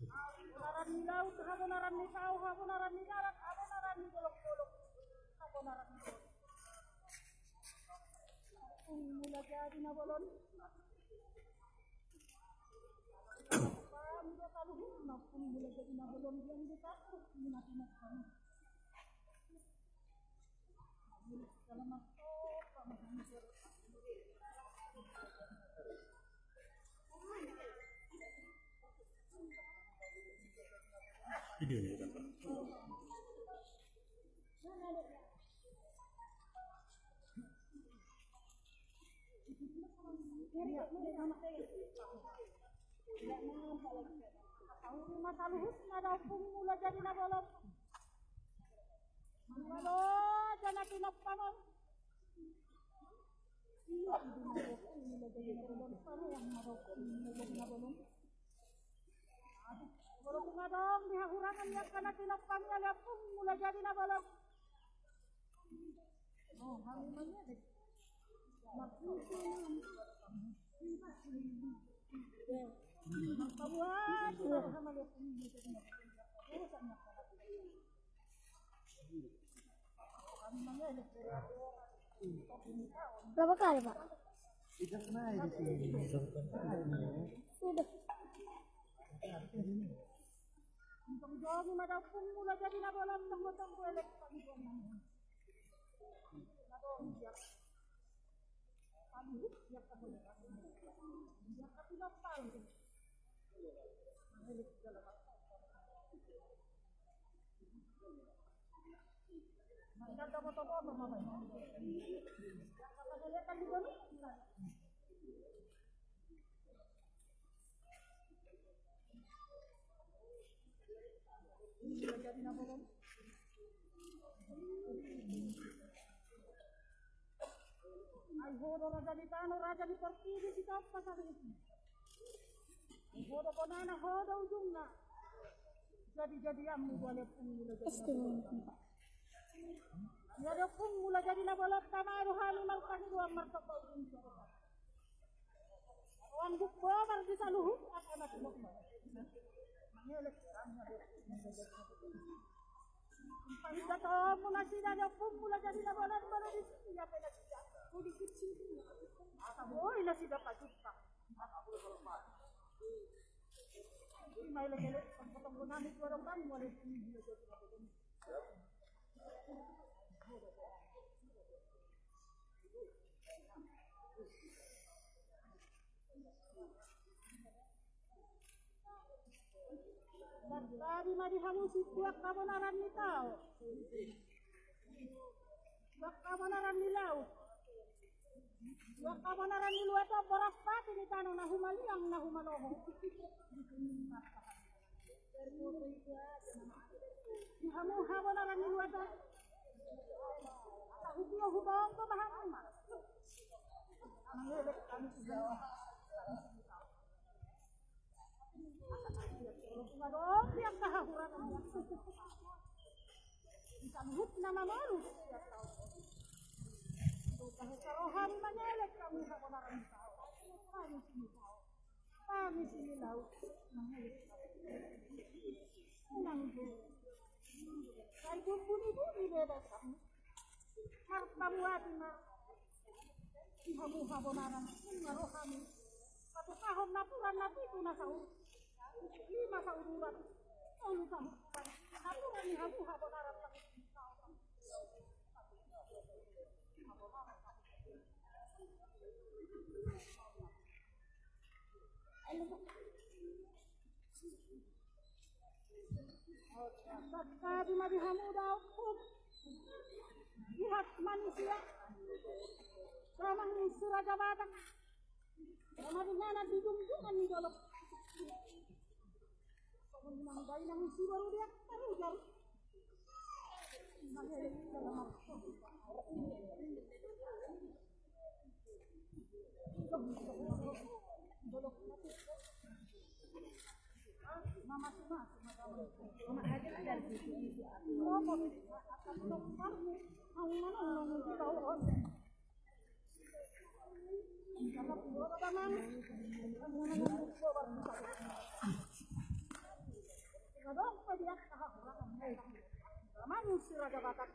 Habonaran ni laut, habonaran ni tao, habonaran ni darat, habonaran ni dolok-dolok, habonaran ni dolok. Mula jadi na bolon. Mula kaluh, mula jadi na bolon yang ditaruh minat-minat kami. Kalau masuk, kami hancur. Videonya kan Pak. Mula jadi na bolon. Malo, jangan pinapamon. Iya, mula jadi na bolon. Paano yang marokon na bolon? Kalau pengadong dihakurangan yang kena tinapang niya pun mula jadi na bolon. Oh, kami mana deh. Kabuan, sama lihat ini. Berapa kali Pak? Tidak naik di sini. Sudah. Untuk jauh mana pun mula jadi na bolon tunggu elok kami bukan. Hodo raja di tanah, raja di pertiwi si apa kali ini. Hodo konana, hodo ujungna. Jadi amu boleh pun mula jadi. Ya ada pun mula jadi na boleh tamaru halu mal kani dua martaba ujung. Wan bukbo mar di saluhu akan aku mau. Mengelek kami ada. Pahit to mula sila ada pun mula jadi na boleh baru di sini ya peda tidak. Di kecil. Oh, ila sudah pajupa. Ini mai lagi potong nami orang kan boleh ini. Tadi mari hamus kuak kabonaran ni tao. Kuak kabonaran ni laut. Kuak kabonaran ni luar tu beras pati ni tanah nahumaliang nahumaloho. Di hamu kabonaran ni luar tu. Hubung hubung tu bahan mana? Mengelak kami sudah. Ngadong yang kahahuran ang isanghup na mamalu kahit karohan manyalag kami habonaran tao kami sinilaw manyalag unang kahit buni-buni bebas kami hartamuati na ihamu habonaran ngaro kami patukahom na puran na pitu na sa lima sa urulan. Oh, lupa. Aku kan habu habonaran lagi. Tadi mari hamu dah pun. Lihat manusia. Ramang surah jabatan. Mari nana dijunjungan ni dolok. Nang bayi nang isi baru dia taruh jauh. Mama ada dari situ. Karena puro tamang. Kadang pa dia kahapon. Tamang sira ka batak.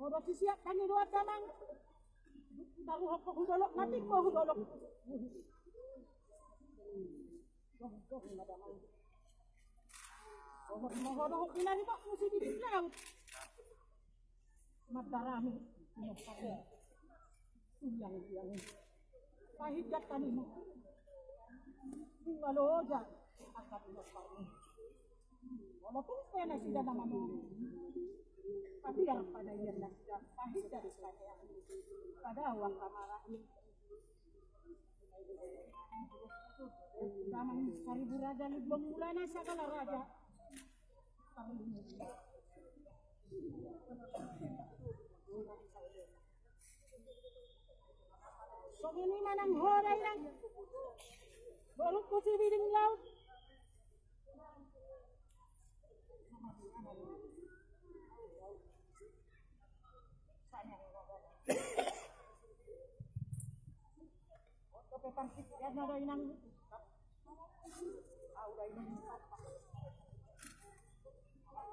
Mau siap kami dua tamang. Taruh kok hudolok nanti kok hudolok. Mohon pinari kok mesti dibilang. Madarami. Yang pahit kat kanino. Tinggal aja akan kami. Walaupun pena sudah nama tapi yang pada yang sudah pahit dari saya pada uang kamar ini. Zaman 1000 raja belum mulai segala raja. So ini manang horay lang. Bolong ko si Biding Laut. Oke, pangkit yan na rin ang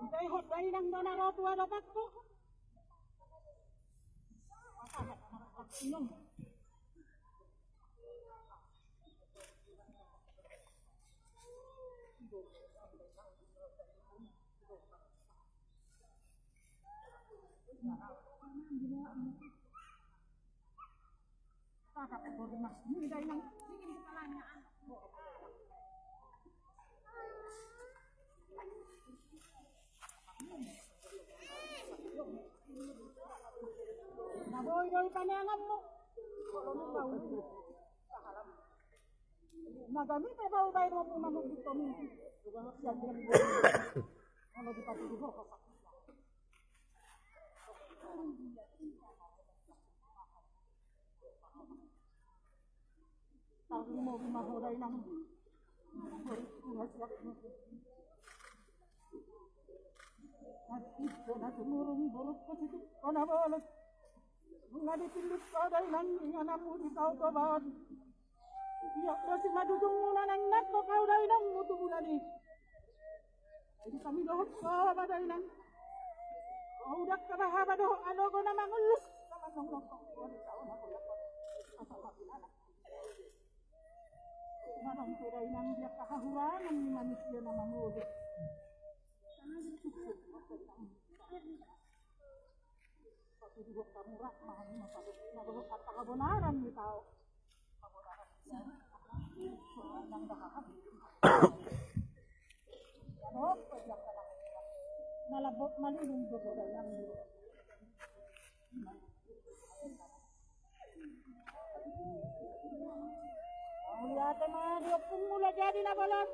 Hintay hot rin ang donaro tuwa dapat ko. Inom. Kakak mas ini dari yang ingin kalanya. Naboy panangan mo. Nagamit ay ba mo pumanong dito ni. Ano di pati dito ko. Tahu mo mahoray ng at tumurong burot ko dito. Ano ba ulit? Mga dipilip ka dahil lang inganap mo ikaw ka ba? Iyak kasi madudong muna ng nato kau dahil lang mutubulan eh. Ay kami doon ka ba dahil lang? Udak ka ba haba doon? Ano ko na mangulus? Naman nung nokong ko ang taon ako lakot. Asal hapilala. Manang tiray ng biyak kahahurangan ni manusia na mamulot. Patuduhok kamurah, maguhok at pakabonaran ni tao. Kabonaran siya. Nang dahahag. Ano? Pagyak ka lang. Nalabot malilong dogoray ng duro. Lihat mga 20 mula jadi na balon.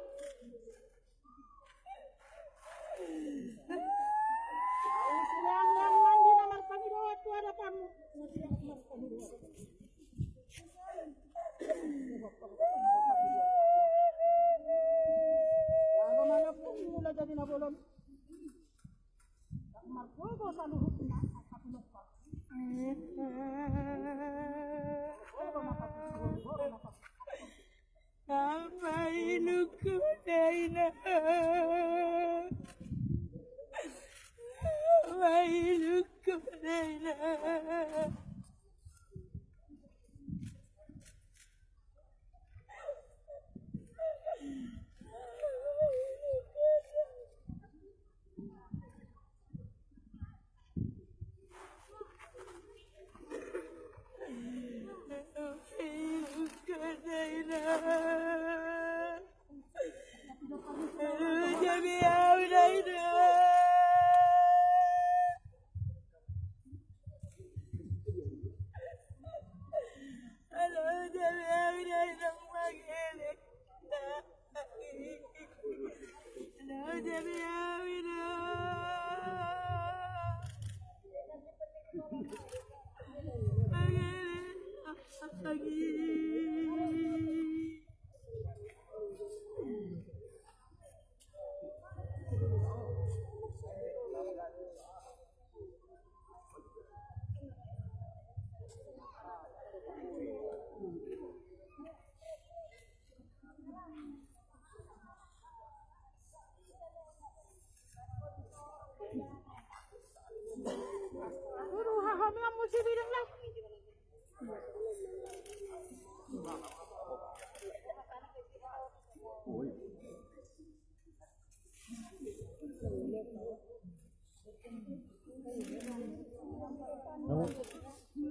Silang yang mandi naman paniluwat ko ada kamu. Lalu mana 20 mula jadi na balon. Marco sa luhut na at lupa. Amainu kudaina, amainu kudaina.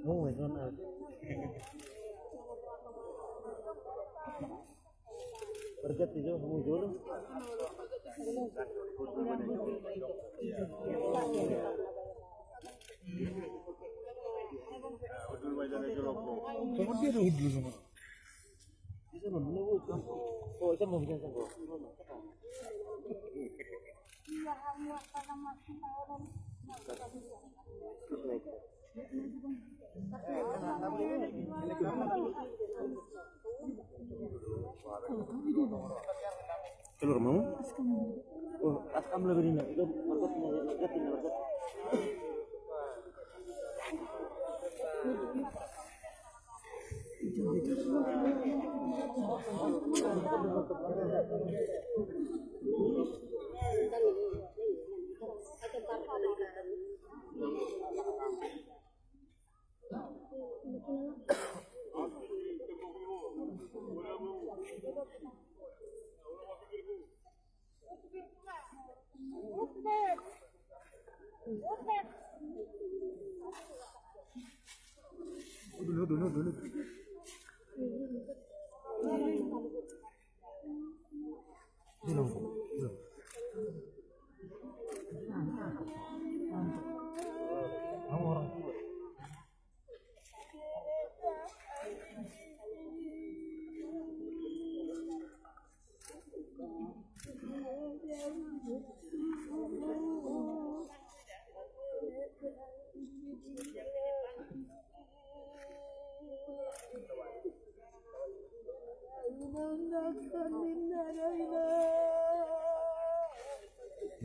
No, it's not. Pergi tidur mujur. Kemudian ada hudul sama. Itu mana hudul? Oh, itu mau bikin apa? Iya, hanya karena masih orang. Telur mau? Oh, askam lebih ini. Itu market mau market ini market. Dulu. Kamu orang tua.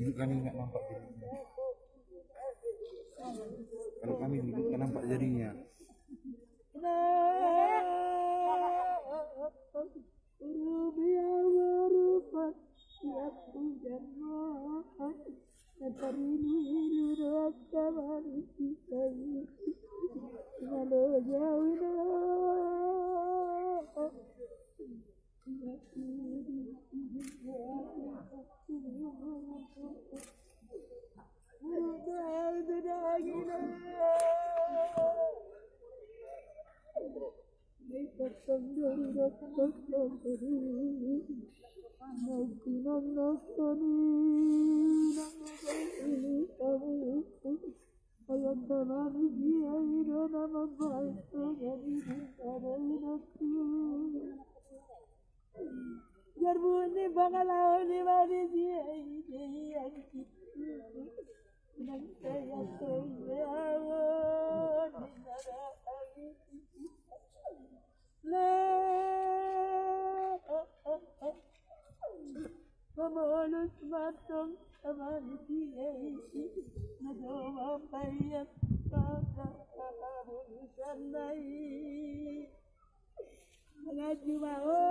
Dulu kami nggak nampak jadinya. Kalau kami dulu kan nampak jadinya. Jarbuni bangalaw ni mari dia Mamalus matong amati nagawa payat pagkakabunusan na'y mga jumao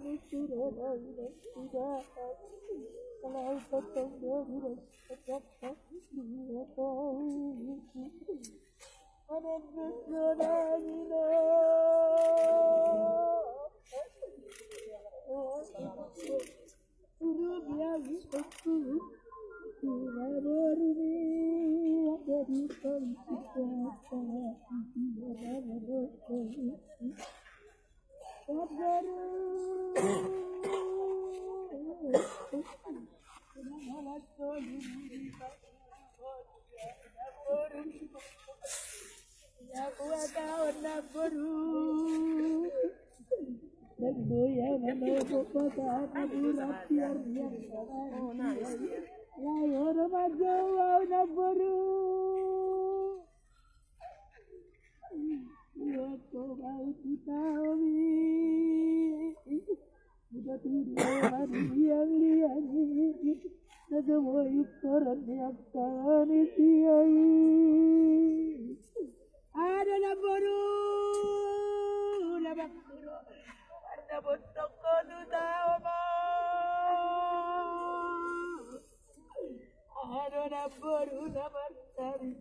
nagtiraray nagtiraray kalau patong dahilan pagkakas dinatay anong gusto na nila Guru biawi aku Tuharorni Dari konsipata Wadaru Goyang menutup mata bulat biar layar remaja warna baru. Waktu kau tahu sudah tidak yang lihat semua ikoran yang kalian isiai. Ada yang baru, nama baru, ada bentuk kedua ada yang baru, nama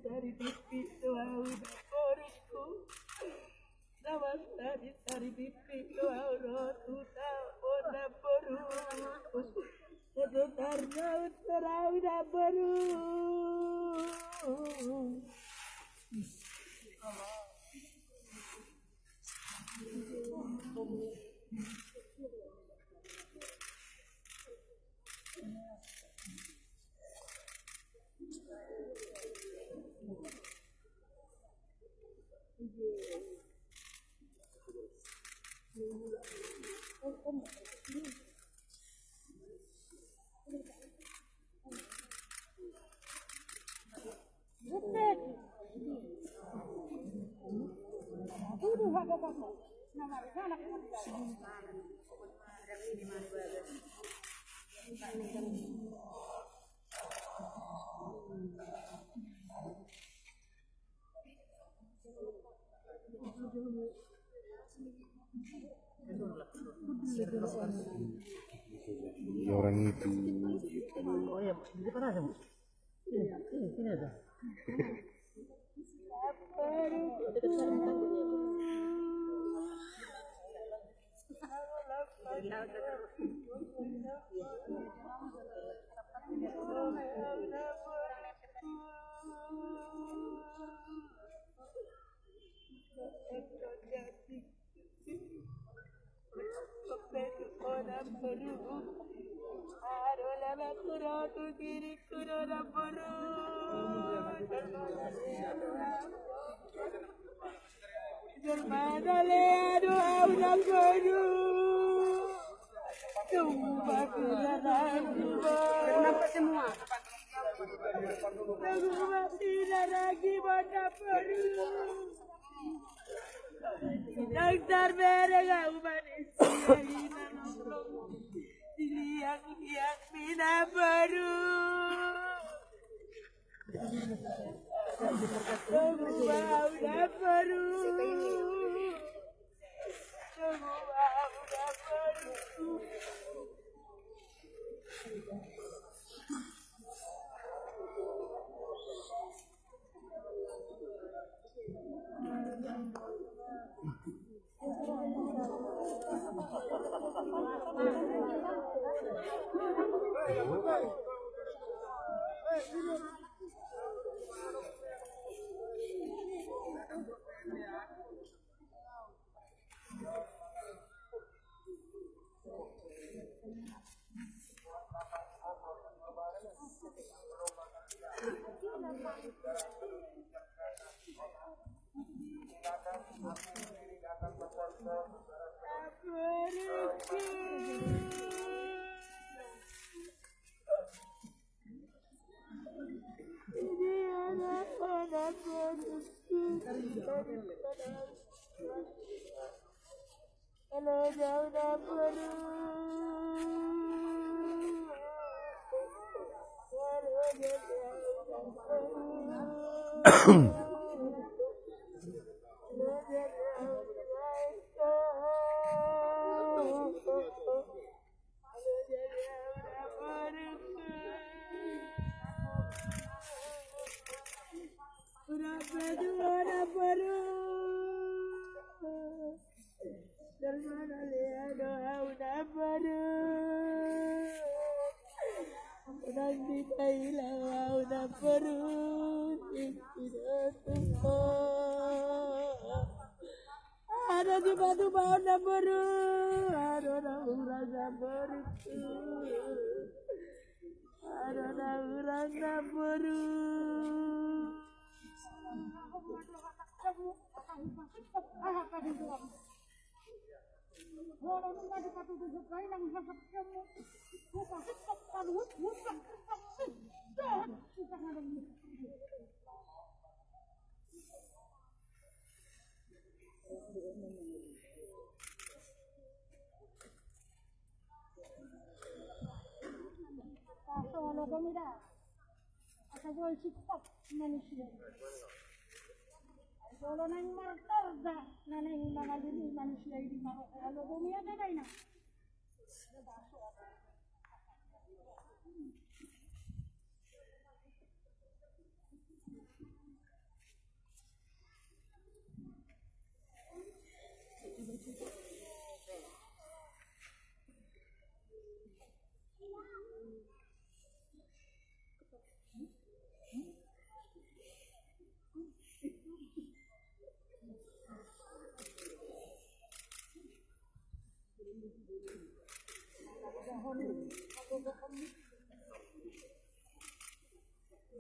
cari pipi doa udah baruku, nama cari pipi doa udah udah baru, sebenarnya udah baru. Orang itu. Oh ya, di mana sih? Ini ada. Kenapa semua? Dokter mereka humanis dilihat bina baru semua udah baru ada di batu bawah baru, ada urangnya baru, ada urangnya baru. Wala nung nga di patutulog kayo ng masakyan mo. Bakit kapalwat mo sa kapit? Dahil kita nga lang mo. Kaso ano kami na? At ako ay sipak manusia. Solo na yung martarda na yung mga lini manusia hindi makakalo bumiyan na na.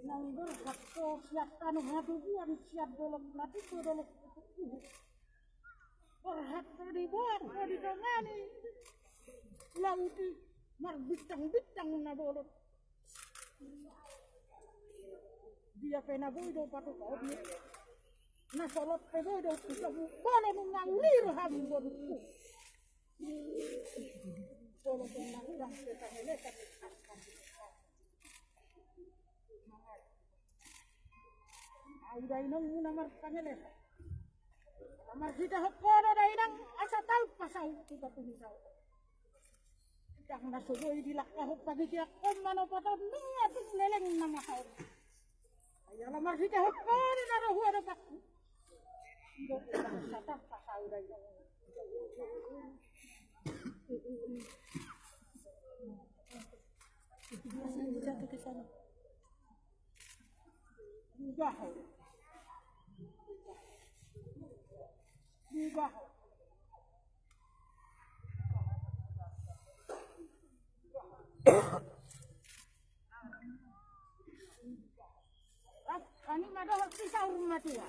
Nang berhak ko siap tanah hati yang siap dalam nanti ko dalam berhak ko dibuat ko ditangani lauti marbitang-bitang na dolot dia pena boy do patu ko ni na solot pe boy do sa bala nung nangulir hambon ko solo kung nangudang sa helekat Udah inang namar pangeles. Namar kita hokona dah inang asa tahu pasau kita tulisau. Kita nak sugoi dilakah pagi dia mana patah nunga tu leleng nama kau. Ayah namar kita hokona dah huwa dah pak. Dok sata pasau dah inang. Jatuh ke sana. Enggak. Enggak. Ani ada pisau rumah dia.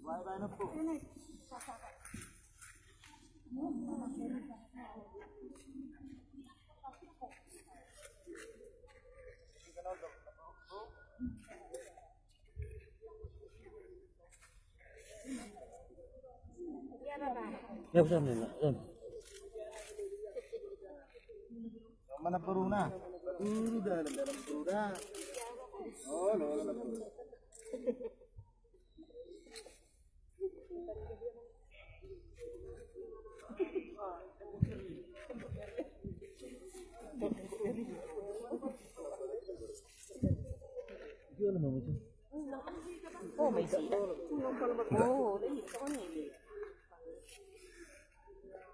Bye-bye na po. Ya bisa nih, Om. Yang mana peruna? Dalam peruna. Oh, dalam peruna. Jual mau itu. Oh, may isi. Oh,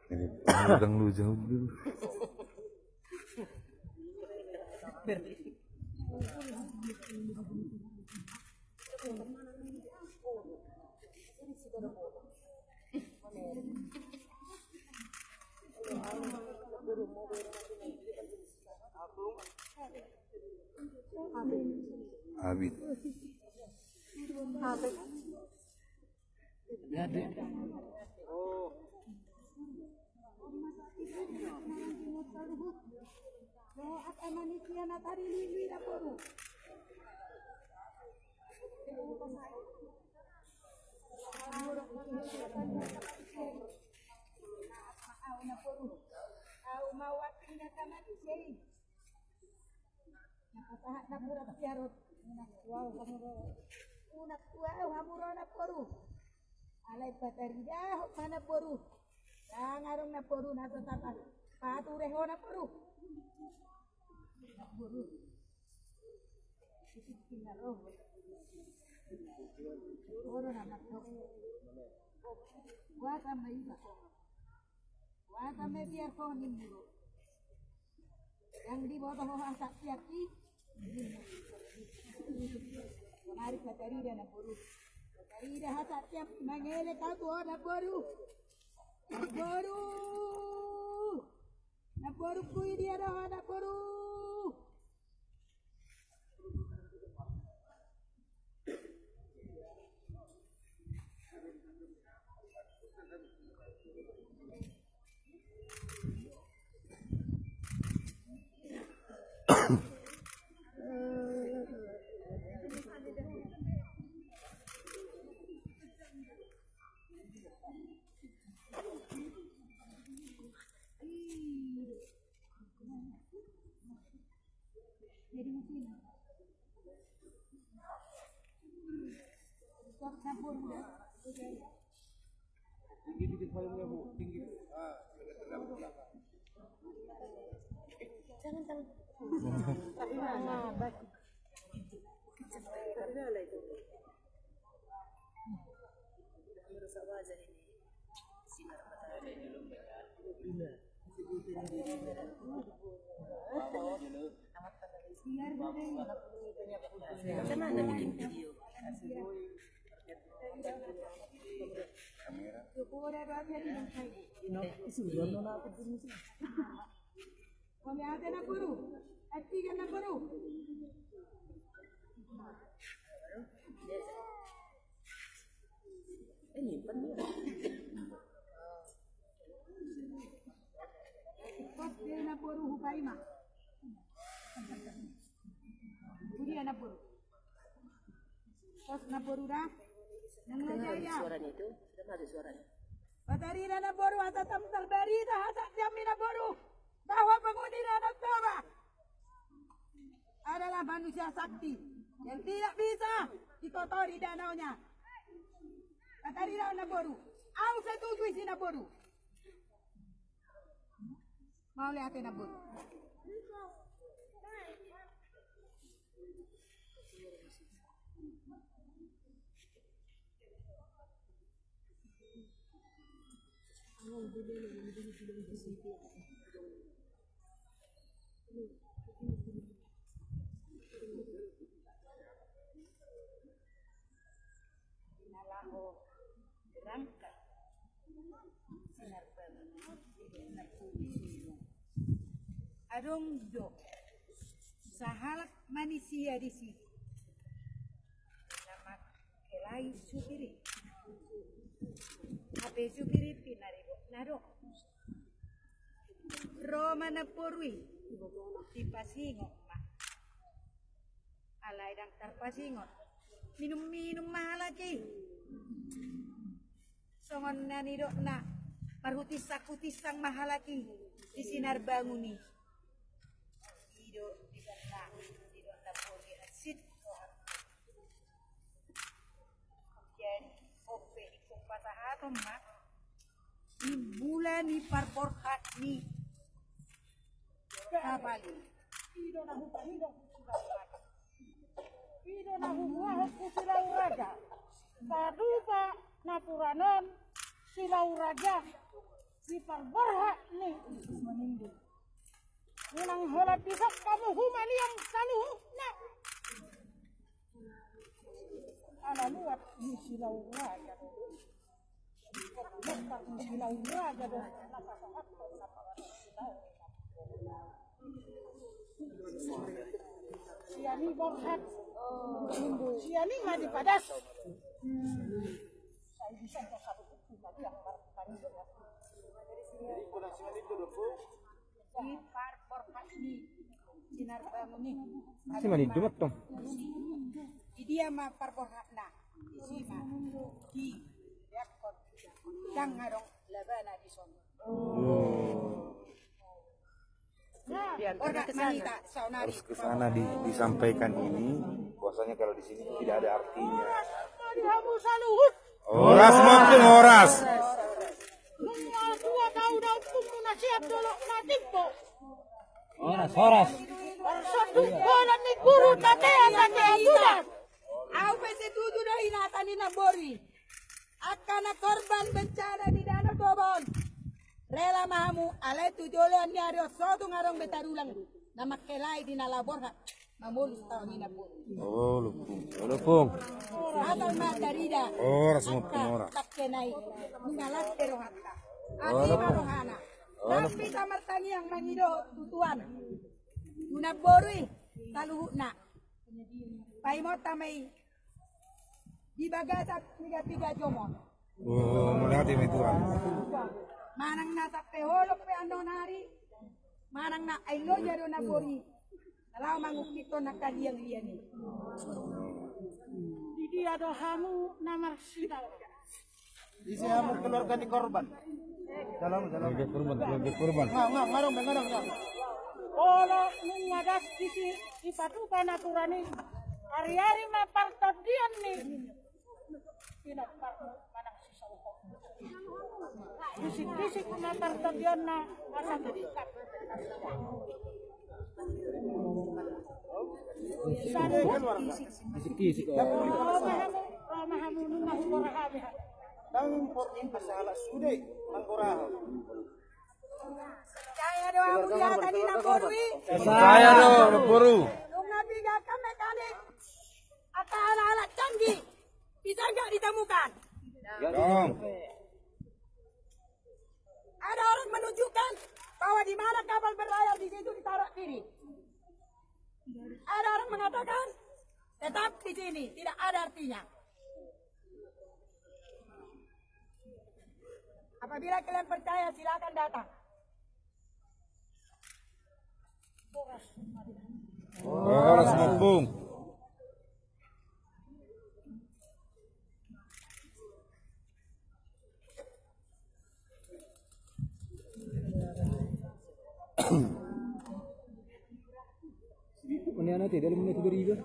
Ini pegang lu jauh dulu. Habis. Oh. At manusia na tarilili na puro. Au mawati na kamati sei. Nakatahat na puro tiarot. Wow, kamuro. Unak wow, hamuro na puro. Alay patarida mana puro. Ngarong na puro na tatapan. Patureho na puro. Yang di bawah asap yaki, mari katari dan boru. Katari dah asap tiap mangele kau ada boru. Na boru kui dia dah ada boru. Jadi mungkin campur tinggi dikit volume-nya Bu, tinggi. Jangan. Nah, baik. Merusak wajah ini. Sinar matahari dulu merah. Macam mana bikin video? Ini benar. Dia nak boru hukai mah. Dia nak boru. Kos nak boru dah. Nangajaya. Suaranya itu sudah ada suaranya. Batari nak boru atau tamtar dari dah tak jamin nak boru. Bahwa pengundi nak coba. Adalah manusia sakti yang tidak bisa dikotori danaunya. Batari nak boru. Aku setuju isi nak boru. Mau lihat nak boru. Adong do sahalak manusia di sini. Nama kelai supiri. Abe supiri pinaribo naro. Roma na porwi di pasingot mah. Alai dang tar pasingot. Minum mahalaki. Songon nani do na parhutis-sakutisang mahalaki di sinar banguni. Tidak boleh asid. Jadi, oke ikut patah atom mak. Di bulan ni parborkat ni. Kabali. Tidak nak hutan hidup. Tidak nak hutan silau raja. Tadu pak napuranon silau raja. Si parborkat ni meninggal. Unang holat pisok kamu humani yang selalu nak. Ala luat di silau raja. Letak di silau raja dan siani borhat. Siani mati padas. Saya bisa untuk satu lagi yang melakukan itu. Jadi kurang siani itu dulu. Di parborkat ni sinar banguni. Si mani dumat tong. Di dia mah parborkat na. Di sini di yakot dang ngarong labana di sono. Orang manita saunari. Harus ke sana disampaikan ini. Bahwasanya kalau di sini tidak ada artinya. Kamu saluhut. Oras maupun oras. Dua tahun aku nasihat dulu natimpo. Horas. Satu bulan ni buru katea katea budak. Au pese tutu na inatan ni Nabori. Akana korban bencana di Danau Tobon. Rela mahamu alai tujuan ni ario sotu ngarong betarulang. Nama kelai di nalabor ha. Mamulus tahun ini pun. Oh, lupung. Oh, lupung. Asal madarida. Oh, rasanya pengora. Tak kenai. Mengalat terohata. Ati marohana. Tapi kamar tangi yang mangido tutuan. Naborui taluhuna. Paimo tamay di bagasak tiga jomon. Oh, melihat ini Tuhan. Manang nasa peholok pe andon hari. Manang na ailo jaro na bori. Kalau mangukito na kaliang-lian ni. Di ada hamu nama sidal. Isi kamu keluarga di korban. Dalam. Keluarga korban. Ngarong. Kalau mengadas di patukan aturani hari-hari mapartot dian nih. Tidak manang sisa hukum. Bisik-bisik mapartot dian na asal dekat. Kisik-kisik. Mahamu nunah korahabi. Dang importin pasala sude mangkoraho. Kaya doa mulia tadi naborui. Saya dong, buru. Nung nabigakan mekanik. Atau alat-alat canggih. Bisa nggak ditemukan? Dong. Ada orang menunjukkan bahwa di mana kapal berlayar di situ ditaruh kiri. Ada orang mengatakan tetap di sini, tidak ada artinya. Apabila kalian percaya, silakan datang. Oh, lupung. Ini anak tidak ada menit beriba.